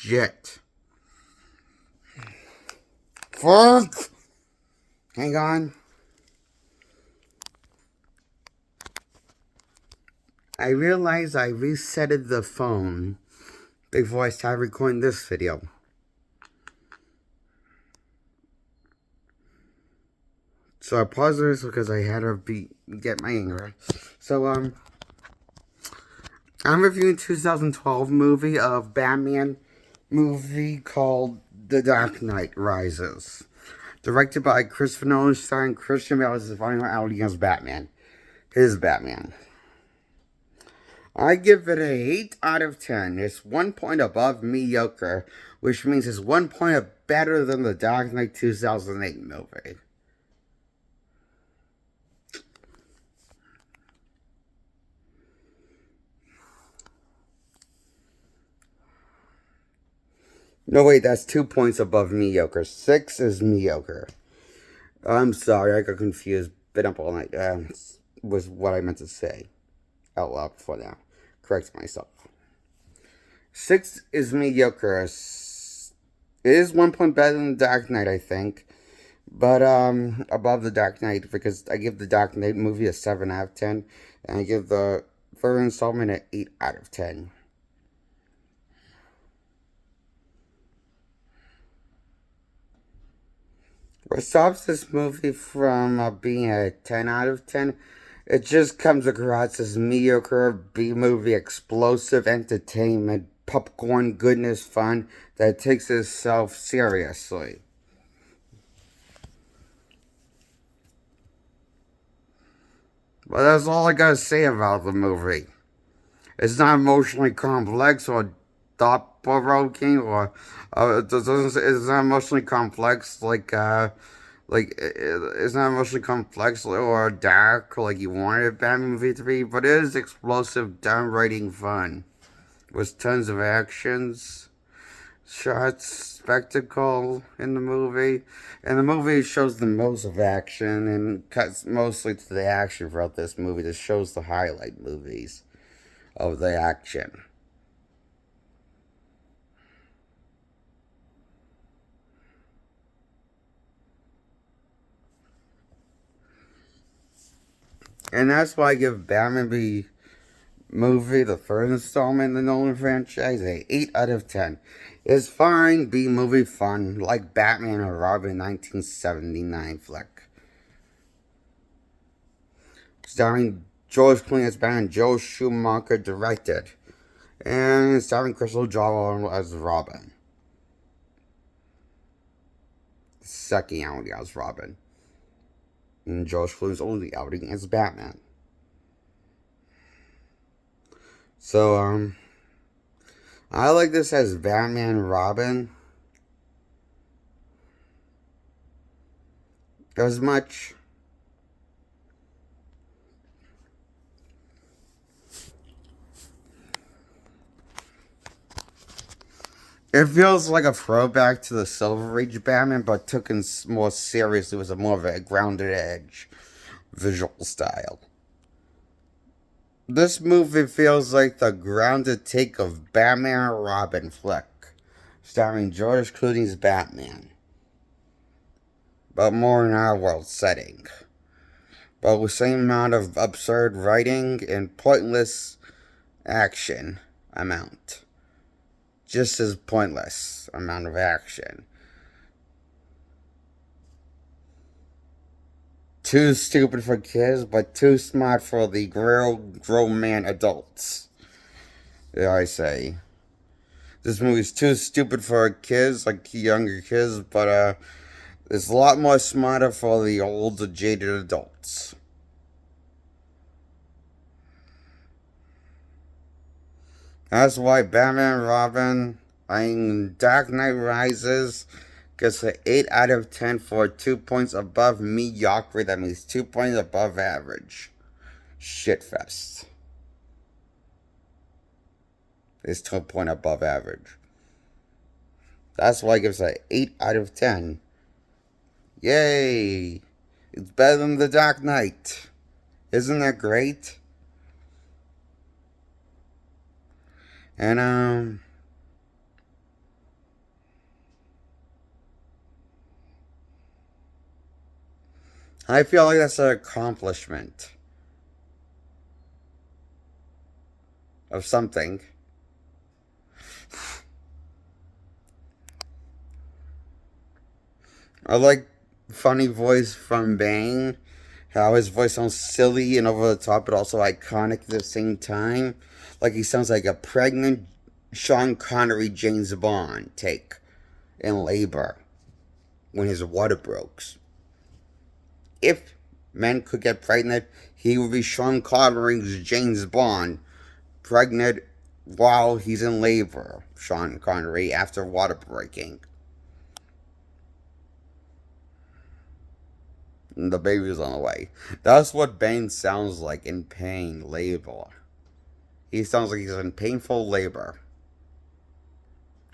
shit. Fuck! Hang on. I realized I resetted the phone before I started recording this video. So I paused this because I had to get my anger. So, I'm reviewing 2012 movie of Batman movie called The Dark Knight Rises. Directed by Christopher Nolan, starring Christian Bale as the final out against Batman. His Batman. I give it a 8 out of 10. It's 1 point above mediocre, which means it's 1 point better than the Dark Knight 2008 movie. No, wait, that's 2 points above mediocre. 6 is mediocre. I'm sorry, I got confused. Been up all night. Was what I meant to say out loud before now. Correct myself. 6 is mediocre. It is 1 point better than the Dark Knight, I think. But above the Dark Knight, because I give the Dark Knight movie a 7 out of 10. And I give the third installment an 8 out of 10. What stops this movie from being a 10 out of 10? It just comes across as mediocre B-movie explosive entertainment, popcorn goodness fun that takes itself seriously. But that's all I gotta say about the movie. It's not emotionally complex or thought-provoking or it's not emotionally complex it's not emotionally complex or dark like you wanted a Batman movie to be, but it is explosive, downrighting fun with tons of actions, shots, spectacle in the movie, and the movie shows the most of action and cuts mostly to the action throughout this movie. This shows the highlight movies of the action. And that's why I give Batman the movie, the third installment in the Nolan franchise, a 8 out of 10. It's fine, B-movie fun, like Batman or Robin 1979 flick. Starring George Clooney as Batman, Joe Schumacher directed. And starring Crystal Joel as Robin. Second outing as Robin. And George Clooney's only outing as Batman. So, I like this as Batman Robin as much. It feels like a throwback to the Silver Age Batman, but taken more seriously with a more of a grounded edge visual style. This movie feels like the grounded take of Batman and Robin flick, starring George Clooney's Batman, but more in our world setting. But with the same amount of absurd writing and pointless action amount. Just as pointless amount of action. Too stupid for kids, but too smart for the grown man adults. Yeah, I say. This movie's too stupid for kids, like younger kids, but it's a lot more smarter for the old, jaded adults. That's why Batman Robin, Dark Knight Rises gets an 8 out of 10 for 2 points above mediocre. That means 2 points above average. Shitfest. It's 2 point above average. That's why it gives an 8 out of 10. Yay! It's better than The Dark Knight. Isn't that great? And, I feel like that's an accomplishment of something. I like funny voice from Bane. How his voice sounds silly and over the top, but also iconic at the same time. Like he sounds like a pregnant Sean Connery James Bond take in labor when his water breaks. If men could get pregnant, he would be Sean Connery's James Bond, pregnant while he's in labor. Sean Connery after water breaking. And the baby's on the way. That's what Bane sounds like in pain, labor. He sounds like he's in painful labor.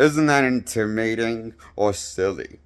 Isn't that intimidating or silly?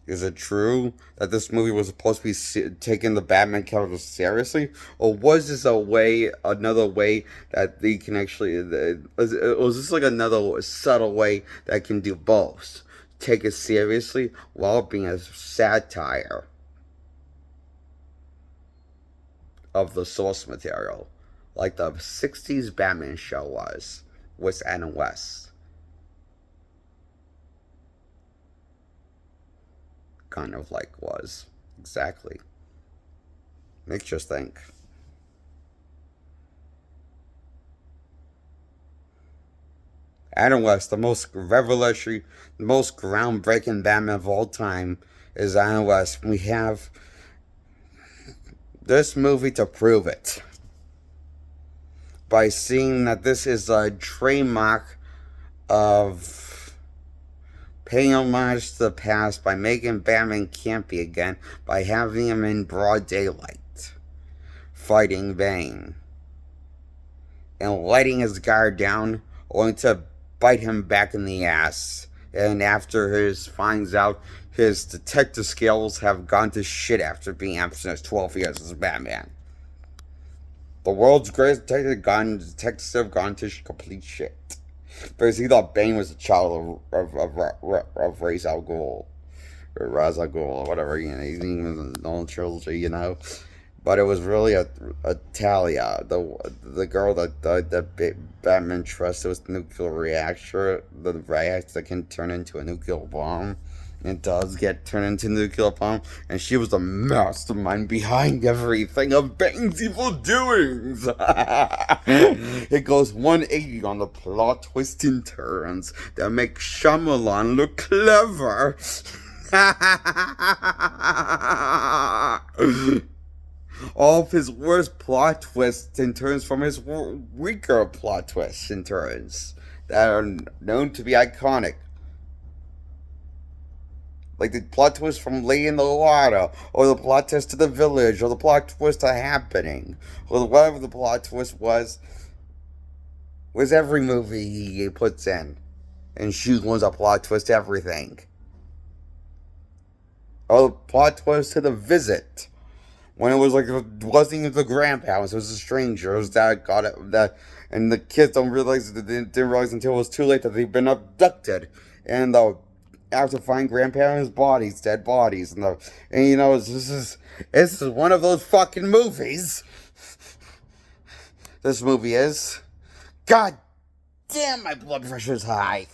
Is it true that this movie was supposed to be taking the Batman character seriously, or was this another way that they can actually? Was this like another subtle way that can do both, take it seriously while being a satire of the source material, like the '60s Batman show was with Adam West? Kind of like was. Exactly. Makes you think. Adam West, the most revolutionary, the most groundbreaking Batman of all time, is Adam West. We have this movie to prove it. By seeing that this is a trademark of paying homage to the past by making Batman campy again by having him in broad daylight, fighting Bane, and letting his guard down, only to bite him back in the ass. And after his finds out his detective skills have gone to shit after being absent 12 years as Batman. The world's greatest detectives have gone to complete shit. Because he thought Bane was a child of Ra's al Ghul. Or Ra's al Ghul, or whatever, you know, he's in the Nolan trilogy, you know. But it was really a Talia, the girl that Batman trusted with nuclear reactor, the reactor that can turn into a nuclear bomb. It does get turned into a nuclear bomb, and she was the mastermind behind everything of Bane's evil doings. It goes 180 on the plot twists and turns that make Shyamalan look clever. All of his worst plot twists and turns from his weaker plot twists and turns that are known to be iconic. Like the plot twist from Lady in the Water, or the plot twist to The Village, or the plot twist to Happening, or whatever the plot twist was every movie he puts in. And shoehorns a plot twist to everything. Or the plot twist to The Visit, when it was like, it wasn't even the grandparents, it was a stranger, it was that got it, and the kids don't realize, they didn't realize until it was too late that they've been abducted, and have to find grandparents' bodies, dead bodies, and you know, this is one of those fucking movies. This movie is. God damn, my blood pressure's high.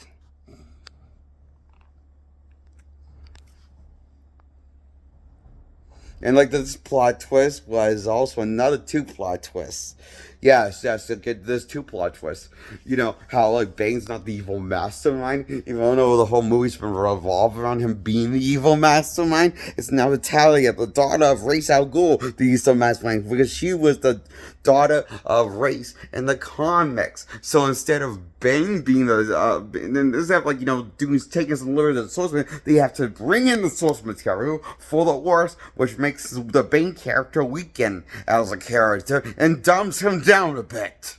And like this plot twist was also another two plot twists. Yes, there's two plot twists. You know, how like Bane's not the evil mastermind, even though the whole movie's been revolved around him being the evil mastermind. It's now Talia, the daughter of Ra's al Ghul, the evil mastermind, because she was the daughter of Ra's in the comics. So instead of Bane being instead of like, you know, taking some liberty of the source material, they have to bring in the source material for the worst, which makes the Bane character weaken as a character and dumbs him down a bit.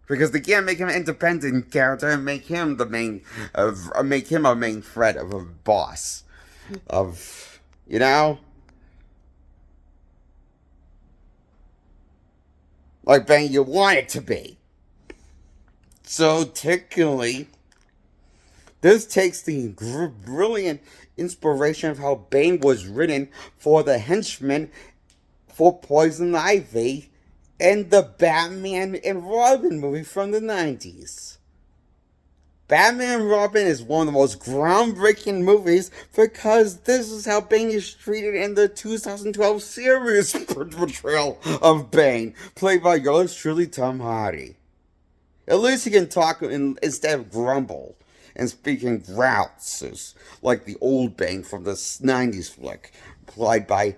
Because they can't make him an independent character and make him a main threat of a boss. You know? Like Bane you want it to be. So technically, This takes the brilliant inspiration of how Bane was written for the henchman for Poison Ivy and the Batman and Robin movie from the 90s. Batman and Robin is one of the most groundbreaking movies because this is how Bane is treated in the 2012 series portrayal of Bane, played by yours truly, Tom Hardy. At least he can talk instead of grumble and speak in growls, like the old Bane from the 90s flick, played by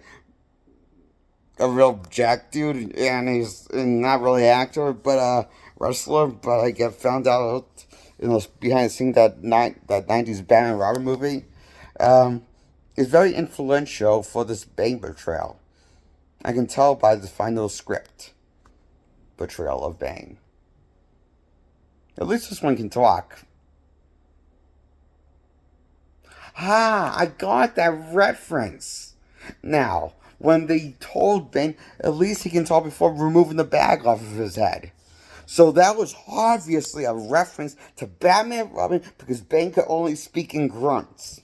a real jack dude, and he's not really an actor, but a wrestler. But I get found out behind the scenes that 90s Batman and Robin movie is very influential for this Bane portrayal. I can tell by the final script portrayal of Bane. At least this one can talk. I got that reference. Now, when they told Bane, at least he can talk before removing the bag off of his head. So that was obviously a reference to Batman and Robin because Bane could only speak in grunts.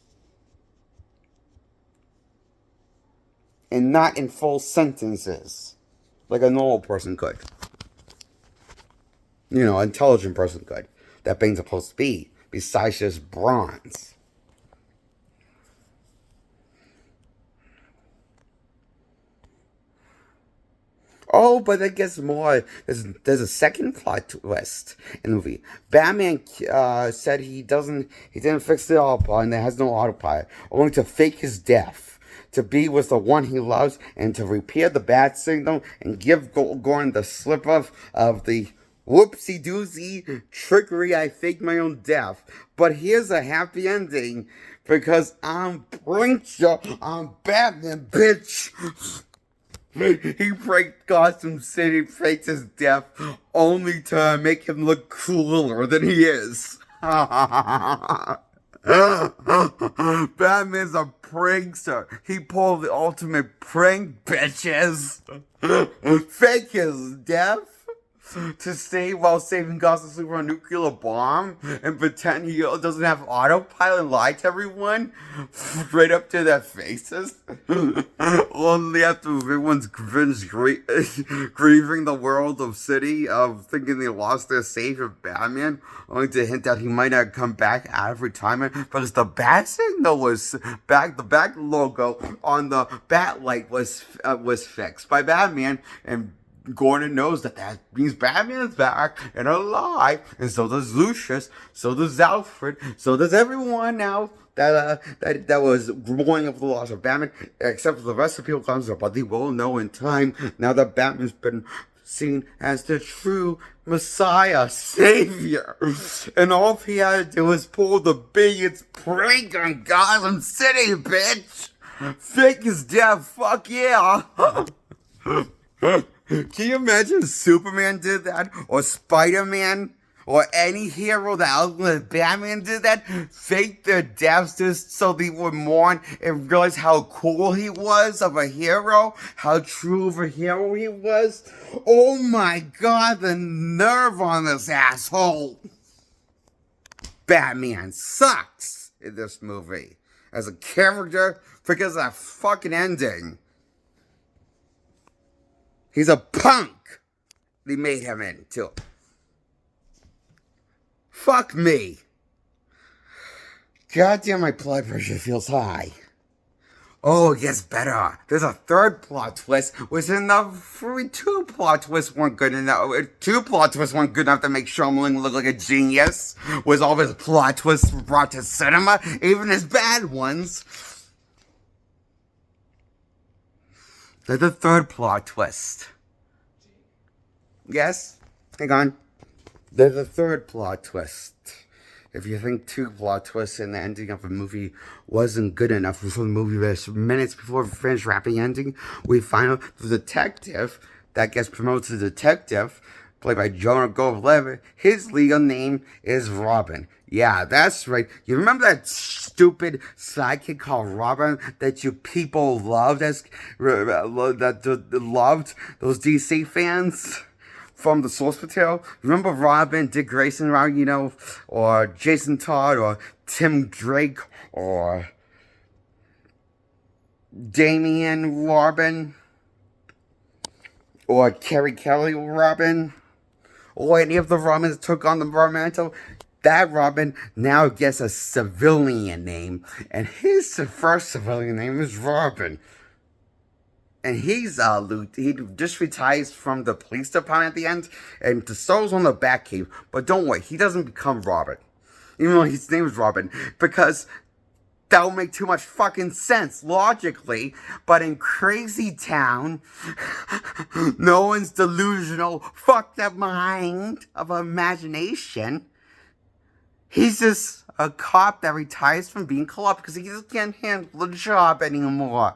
And not in full sentences. Like a normal person could. You know, an intelligent person could. That Bane's supposed to be. Besides just bronze. Oh, but that gets more. There's a second plot twist in the movie. Batman said he didn't fix the autopilot and there has no autopilot, only to fake his death, to be with the one he loves, and to repair the bat signal and give Gordon the slip of the whoopsie doozy trickery. I faked my own death, but here's a happy ending because I'm Preacher, I'm Batman, bitch. He pranked Gotham City, faked his death, only to make him look cooler than he is. Batman's a prankster. He pulled the ultimate prank, bitches. Fake his death to save while saving Gotham City from a nuclear bomb and pretend he doesn't have autopilot and lie to everyone right up to their faces. Only after everyone's grieving the world of city of thinking they lost their savior Batman, only to hint that he might not come back out of retirement because the bat signal was back. The bat logo on the bat light was fixed by Batman, and Gordon knows that means Batman's back and alive, and so does Lucius, so does Alfred, so does everyone now that was mourning of the loss of Batman, except for the rest of the people, but they will know in time now that Batman's been seen as the true Messiah, Savior, and all he had to do was pull the biggest prank on Gotham City, bitch. Fake his death, fuck yeah. Can you imagine if Superman did that? Or Spider-Man? Or any hero that Batman did that? Fake their deaths just so they would mourn and realize how cool he was of a hero? How true of a hero he was? Oh my god, the nerve on this asshole! Batman sucks in this movie. As a character, because of that fucking ending. He's a punk. They made him into. Fuck me. Goddamn, my blood pressure feels high. Oh, it gets better. There's a third plot twist, which two plot twists weren't good enough. Two plot twists weren't good enough to make Shyamalan look like a genius. Was all of his plot twists brought to cinema, even his bad ones. There's the third plot twist. Yes? Hang on. There's a third plot twist. If you think two plot twists in the ending of a movie wasn't good enough for the movie, minutes before we finish wrapping ending, we find out the detective that gets promoted to detective, played by Jonah Goldberg, his legal name is Robin. Yeah, that's right. You remember that stupid sidekick called Robin that you people loved loved those DC fans? from the source material. Remember Robin, Dick Grayson, or Jason Todd, or Tim Drake, or Damian Robin, or Carrie Kelly Robin, or any of the Robins that took on the mantle. That Robin now gets a civilian name, and his first civilian name is Robin. And he just retires from the police department at the end, and the stars on the Batcave. But don't worry, he doesn't become Robin, even though his name is Robin, because that would make too much fucking sense logically. But in Crazy Town, no one's delusional, fucked up mind of imagination. He's just a cop that retires from being corrupt because he just can't handle the job anymore.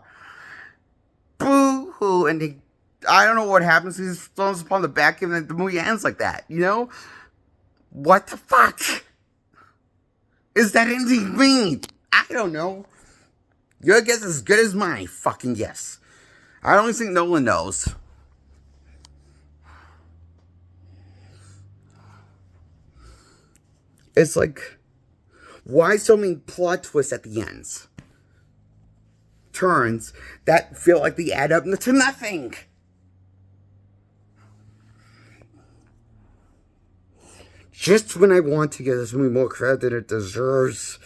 Boo-hoo. And I don't know what happens. He's thrown upon the back and the movie ends like that, What the fuck? Is that ending mean? I don't know. Your guess is as good as mine. Fucking guess. I don't think Nolan knows. It's like, why so many plot twists at the ends? Turns that feel like they add up to nothing. Just when I want to give this movie more credit than it deserves,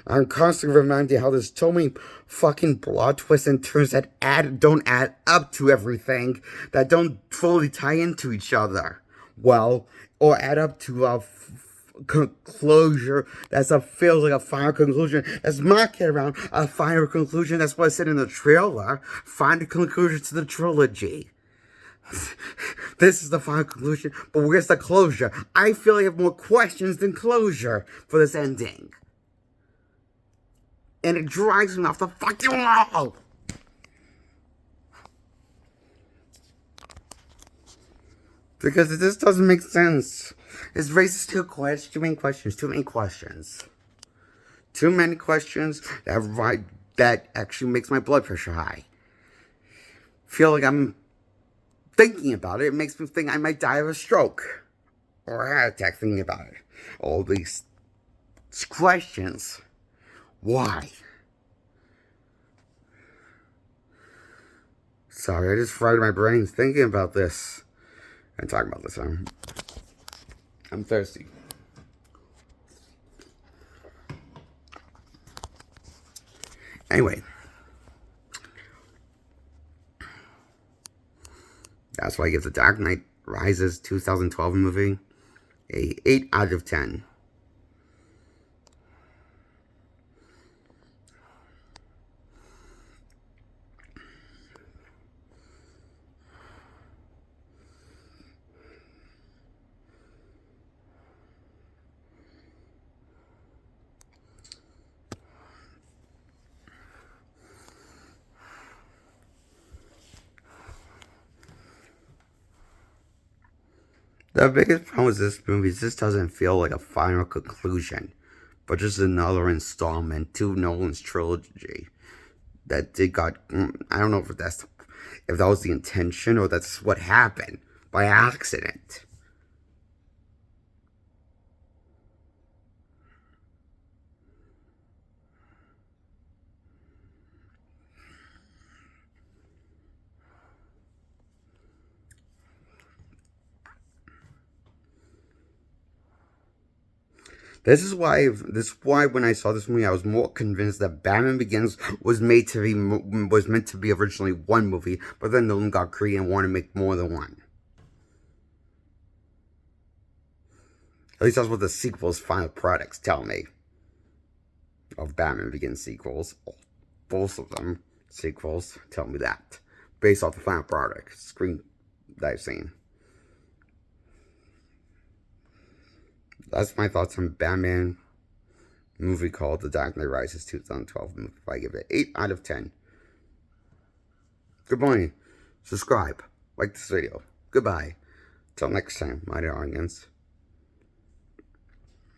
I'm constantly reminded how there's so many fucking plot twists and turns that don't add up to everything, that don't fully tie into each other. Well, or add up to a conclusion feels like a final conclusion that's marketed around a final conclusion. That's what I said in the trailer. Find a conclusion to the trilogy. This is the final conclusion, but where's the closure? I feel like I have more questions than closure for this ending. And it drives me off the fucking wall. Because it just doesn't make sense. It raises too many questions. Too many questions that actually makes my blood pressure high. Feel like I'm thinking about it. It makes me think I might die of a stroke or a heart attack thinking about it. All these questions. Why? Sorry, I just fried my brain thinking about this and talking about this. I'm thirsty. Anyway, that's why I give The Dark Knight Rises 2012 movie a 8 out of 10. The biggest problem with this movie is this doesn't feel like a final conclusion, but just another installment to Nolan's trilogy. I don't know if that was the intention or that's what happened by accident. This is why when I saw this movie, I was more convinced that Batman Begins was meant to be originally one movie, but then Nolan got greedy and wanted to make more than one. At least that's what the sequel's final products tell me. Of Batman Begins sequels, both of them sequels tell me that, based off the final product screen that I've seen. That's my thoughts on Batman movie called The Dark Knight Rises 2012 movie. I give it 8 out of 10. Good morning. Subscribe. Like this video. Goodbye. Till next time, my dear audience.